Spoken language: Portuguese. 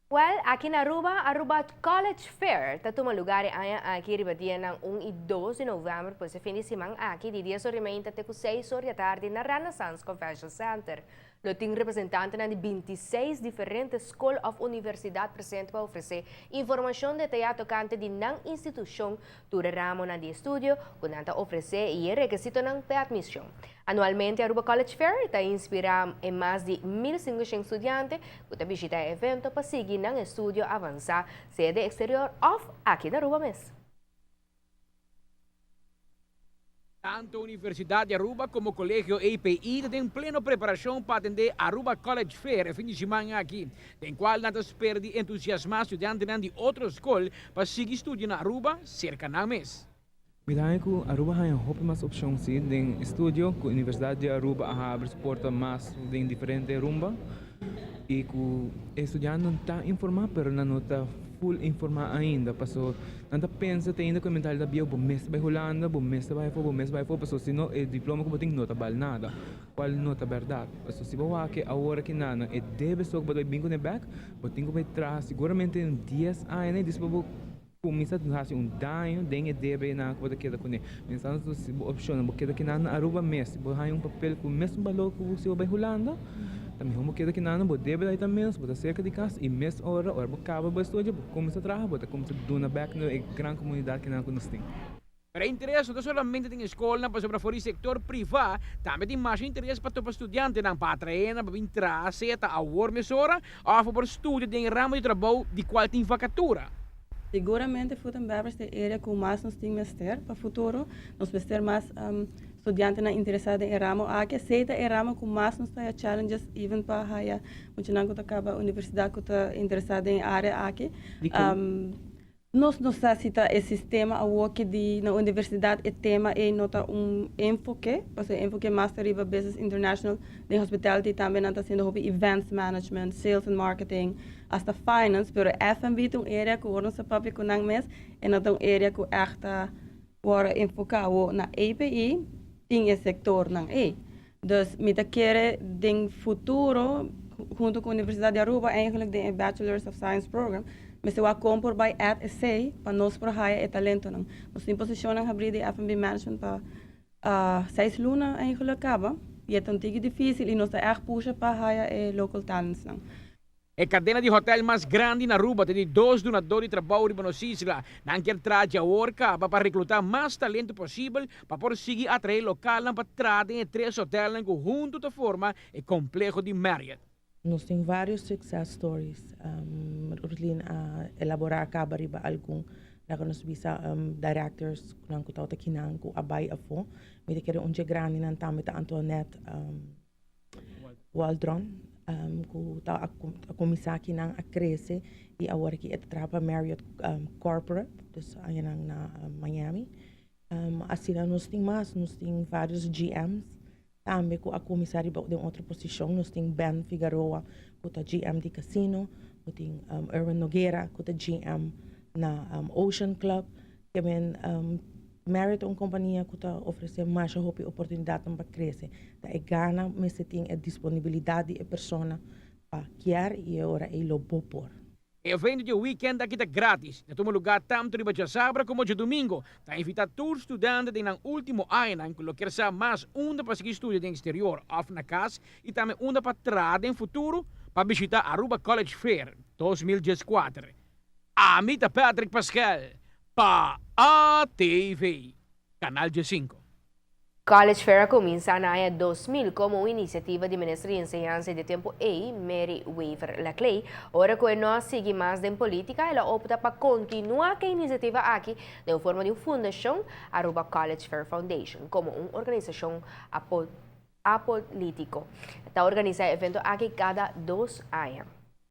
Well, aqui na Aruba College Fair, tatuma lugar aya aqui ribadia ng 1 e 2 de novembro, pois se fim de semana aqui, de dia somente até 6 horas da tarde na Renaissance Convention Center. Lo tem representante de 26 diferentes School of Universidade presente para oferecer informação detalhada tocante de não instituição do ramo de estudo, quando oferecer e requisito ng admissão. Anualmente, a Aruba College Fair está inspirada em mais de 1.500 estudantes que visitam o evento para seguir ng estudo avançado sede exterior of aqui na Aruba mesmo. Tanto a Universidade de Aruba como o Colégio EPI têm plena preparação para atender a Aruba College Fair fim de semana aqui, tem qual nada espera de entusiasmar estudantes de outras escolas para seguir estudando na Aruba cerca do mês. Midhain ko Aruba hay hope mas opsyon si ding estudio ko Universidade de Aruba abre suporta mas ding diferente rumba e ku estudiante não está informado pero não está full informado ainda passo não está pensa tem ainda comentário da bio bom mês vai Holanda bom mês vai for passo se não diploma ko boting nota bal nada qual nota verdade passo se bawa que agora que nana e deve só que bingo ne back boting ko vai trás seguramente em dias ainda disponível minsan nasi daño den debe na ko da kune minsan so si option mo keda kinana Aruba mes bo hayong papel ko mes balo ko si bay Holanda também mo keda kinana bo debe daí também bo cerca de casa e mes hora or bo cabo bo estudio bo começa a trabalhar bo começa a dona back no gran comunidade que na ko nos tem. Para interesse não somente em escola, mas para fora sector privado, também tem mais interesse para os estudantes para treinar, para entrar, seta, a mesora, ou para estudo de ramo de trabalho de qual tem vacatura. Seguramente Futenberg é a área com mais nos tem mestre para o futuro. Nós vamos ter mais estudantes interessados em ramo. Aqui aceita é ramo com mais nos tem challenges, even para a muito não que acaba a universidade que está interessada em área aqui. Nós necessita esse sistema a que na universidade é tema e nota enfoque, enfoque Master of Business International de hospitality também está sendo events management, sales and marketing, hasta finance, pero F&B é uma área que o público não mês e não é uma área que echt wordt enfocado na API tem esse sector não é. Dus met quer ding futuro junto com a Universidade de Aruba eigenlijk de Bachelor's of Science program mas se eu compor by at essay para nós para hire e talento não nós tem posição ng abrir de F&B management para 6 luna eigenlijk acaba e é tão difícil e nós está echt puxa para hire local talents não. A cadena de hotel mais grande na Aruba tem 2 donadores de trabalho de Isla. Não quer trazer a worka para recrutar mais talento possível para conseguir atrair local para trazer em 3 hotéis que junto da forma é complexo de Marriott. Nós temos vários success stories. Urlin elaborar acaba riba algum na nós bisa directors nang kutaw ta kinang ko abay afo. May kere unje grani nan tamita Antoinette Waldron ko ta komisaki nang akrese e agora que trapa Marriott corporate dus ayan na Miami. Assim nós temos vários GMs também com a comissária de outra posição, nós temos Ben Figueroa, com a GM de Casino, nós temos Erwin Nogueira, com a GM na Ocean Club, também Marriott é uma companhia que oferece mais oportunidade para crescer. Da é gana, mas tem a disponibilidade de pessoa para querer e agora é o por. O evento de weekend aqui está grátis. Na toma lugar tanto de sábado como de domingo. Está invitado todos os estudantes de no último ano que quer saber mais para seguir estudo no exterior ou na casa e também para trás no futuro para visitar Aruba College Fair 2014. Amita Patrick Pascal para ATV, Canal G5. College Fair comienza en 2000 como una iniciativa de Ministerio de Enseñanza de Tiempo A, Mary Weaver Laclay. Ahora que no sigue más en política, ella opta para continuar con la iniciativa aquí de forma de una fundación, Aruba College Fair Foundation, como una organización apolítico. Está organizando eventos aquí cada 2 años.